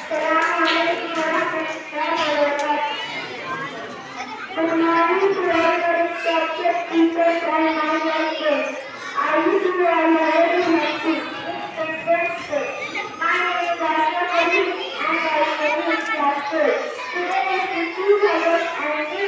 السلام علیکم ورحمۃ اللہ وبرکاتہ. Good morning to all the respected teachers and my dear friends. I wish you all a very happy Independence Day. My name is Asya and I study in class 12. Today is the 2nd and